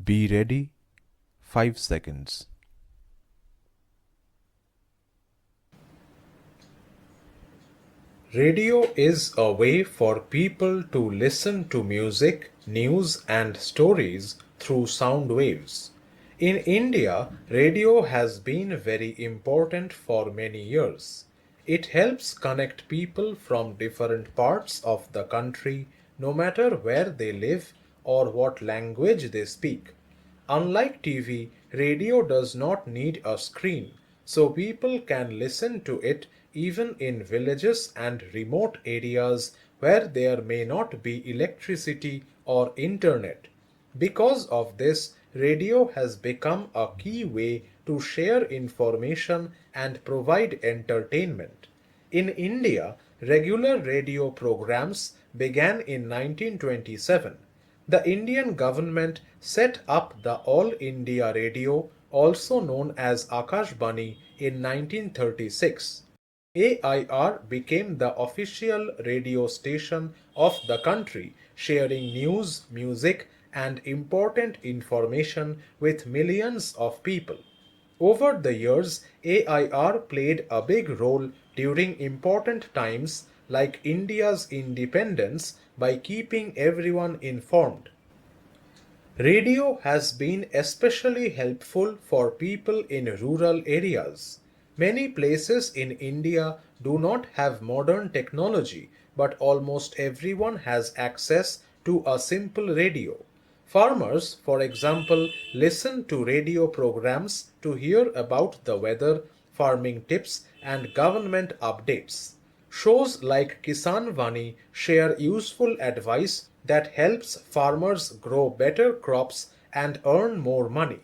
Be ready, 5 seconds. Radio is a way for people to listen to music, news, and stories through sound waves. In India, radio has been very important for many years. It helps connect people from different parts of the country, no matter where they live or what language they speak. Unlike TV, radio does not need a screen, so people can listen to it even in villages and remote areas where there may not be electricity or internet. Because of this, radio has become a key way to share information and provide entertainment. In India, regular radio programs began in 1927. The Indian government set up the All India Radio, also known as Akashbani, in 1936. AIR became the official radio station of the country, sharing news, music, and important information with millions of people. Over the years, AIR played a big role during important times like India's independence by keeping everyone informed. Radio has been especially helpful for people in rural areas. Many places in India do not have modern technology, but almost everyone has access to a simple radio. Farmers, for example, listen to radio programs to hear about the weather, farming tips, and government updates. Shows like Kisan Vani share useful advice that helps farmers grow better crops and earn more money.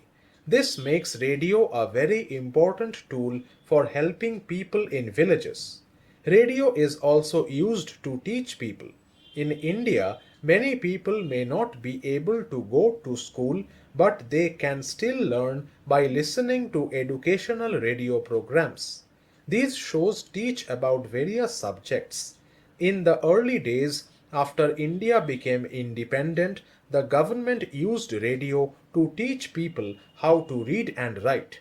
This makes radio a very important tool for helping people in villages. Radio is also used to teach people. In India, many people may not be able to go to school, but they can still learn by listening to educational radio programs. These shows teach about various subjects. In the early days, after India became independent, the government used radio to teach people how to read and write.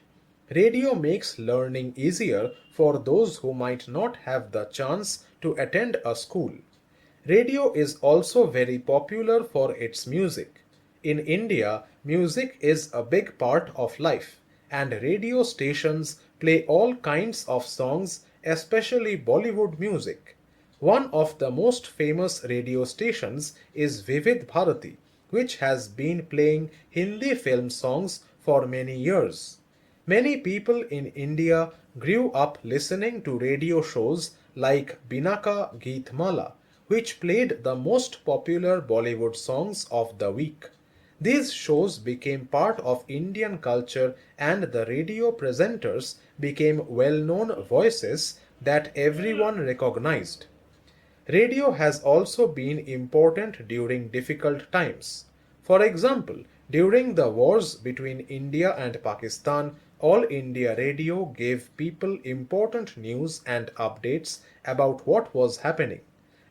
Radio makes learning easier for those who might not have the chance to attend a school. Radio is also very popular for its music. In India, music is a big part of life, and radio stations play all kinds of songs, especially Bollywood music. One of the most famous radio stations is Vivid Bharati, which has been playing Hindi film songs for many years. Many people in India grew up listening to radio shows like Binaka Geetmala, which played the most popular Bollywood songs of the week. These shows became part of Indian culture and the radio presenters became well known voices that everyone recognized. Radio has also been important during difficult times. For example, during the wars between India and Pakistan, All India Radio gave people important news and updates about what was happening.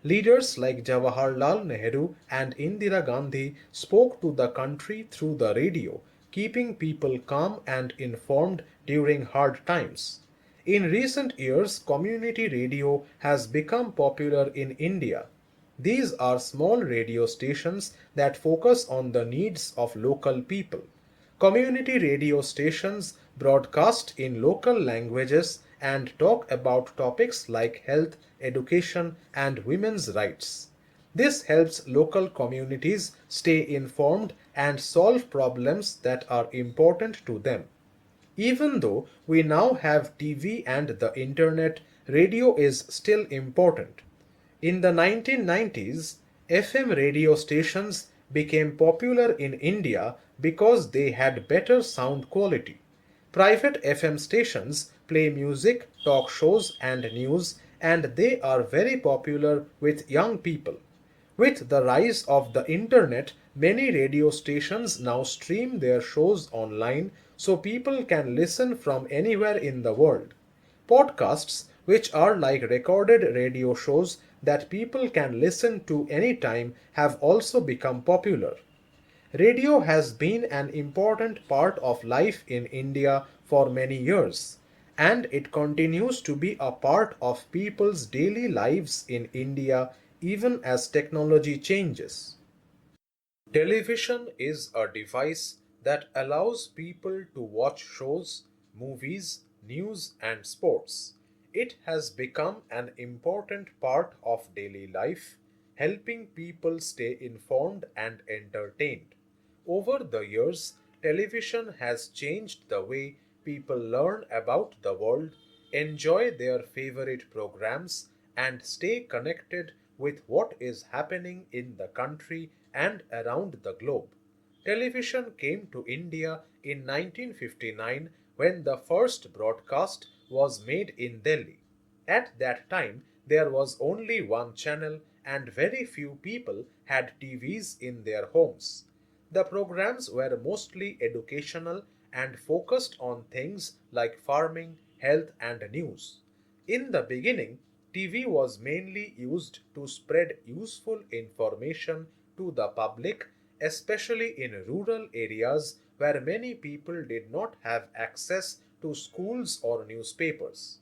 Leaders like Jawaharlal Nehru and Indira Gandhi spoke to the country through the radio, keeping people calm and informed during hard times. In recent years, community radio has become popular in India. These are small radio stations that focus on the needs of local people. Community radio stations broadcast in local languages and talk about topics like health, education, and women's rights. This helps local communities stay informed and solve problems that are important to them. Even though we now have TV and the internet, radio is still important. In the 1990s, FM radio stations became popular in India because they had better sound quality. Private FM stations play music, talk shows, and news, and they are very popular with young people. With the rise of the internet, many radio stations now stream their shows online so people can listen from anywhere in the world. Podcasts, which are like recorded radio shows that people can listen to anytime, have also become popular. Radio has been an important part of life in India for many years, and it continues to be a part of people's daily lives in India even as technology changes. Television is a device that allows people to watch shows, movies, news, and sports. It has become an important part of daily life, helping people stay informed and entertained. Over the years, television has changed the way people learn about the world, enjoy their favorite programs, and stay connected with what is happening in the country and around the globe. Television came to India in 1959 when the first broadcast was made in Delhi. At that time, there was only one channel and very few people had TVs in their homes. The programs were mostly educational and focused on things like farming, health, and news. In the beginning, TV was mainly used to spread useful information to the public, especially in rural areas where many people did not have access to schools or newspapers.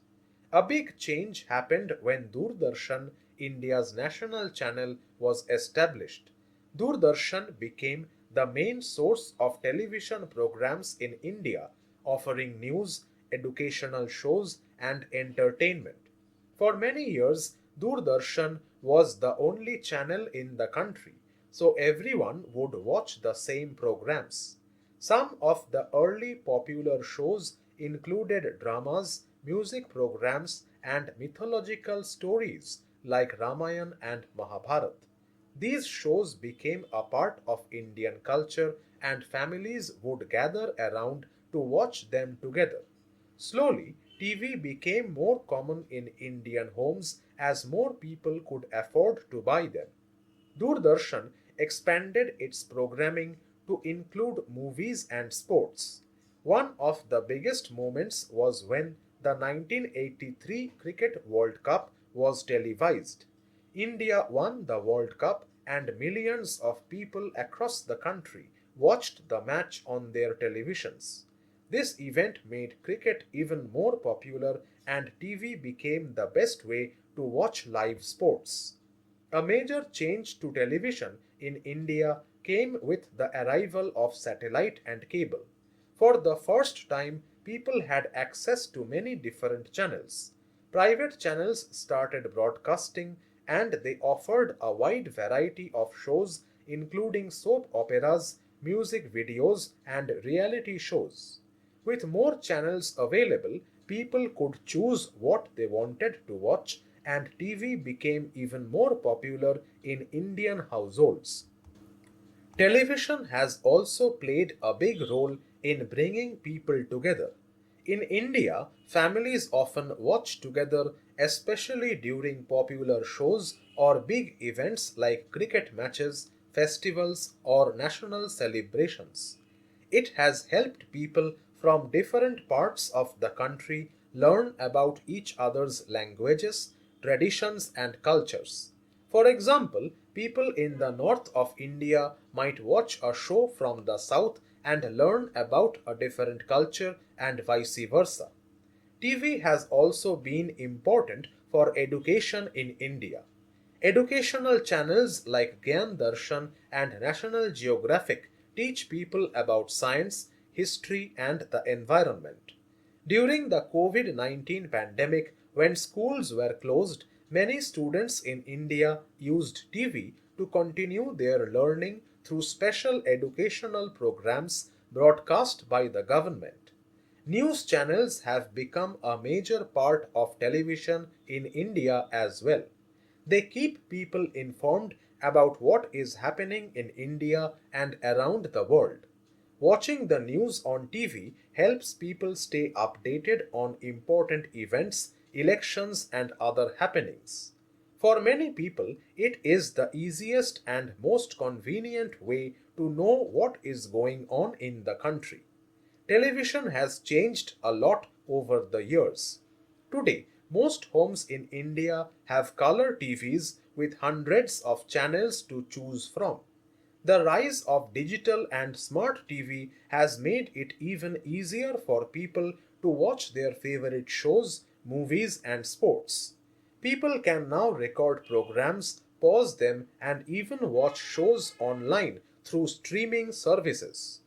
A big change happened when Doordarshan, India's national channel, was established. Doordarshan became the main source of television programs in India, offering news, educational shows, and entertainment. For many years, Doordarshan was the only channel in the country, so everyone would watch the same programs. Some of the early popular shows included dramas, music programs, and mythological stories like Ramayana and Mahabharata. These shows became a part of Indian culture and families would gather around to watch them together. Slowly, TV became more common in Indian homes as more people could afford to buy them. Doordarshan expanded its programming to include movies and sports. One of the biggest moments was when the 1983 Cricket World Cup was televised. India won the World Cup and millions of people across the country watched the match on their televisions. This event made cricket even more popular and TV became the best way to watch live sports. A major change to television in India came with the arrival of satellite and cable. For the first time, people had access to many different channels. Private channels started broadcasting and they offered a wide variety of shows, including soap operas, music videos, and reality shows. With more channels available, people could choose what they wanted to watch, and TV became even more popular in Indian households. Television has also played a big role in bringing people together. In India, families often watch together, especially during popular shows or big events like cricket matches, festivals, or national celebrations. It has helped people from different parts of the country learn about each other's languages, traditions, and cultures. For example, people in the north of India might watch a show from the south and learn about a different culture and vice versa. TV has also been important for education in India. Educational channels like Gyan Darshan and National Geographic teach people about science, history, and the environment. During the COVID 19 pandemic, when schools were closed, many students in India used TV to continue their learning through special educational programs broadcast by the government. News channels have become a major part of television in India as well. They keep people informed about what is happening in India and around the world. Watching the news on TV helps people stay updated on important events, elections, and other happenings. For many people, it is the easiest and most convenient way to know what is going on in the country. Television has changed a lot over the years. Today, most homes in India have color TVs with hundreds of channels to choose from. The rise of digital and smart TV has made it even easier for people to watch their favorite shows, movies, and sports. People can now record programs, pause them, and even watch shows online through streaming services.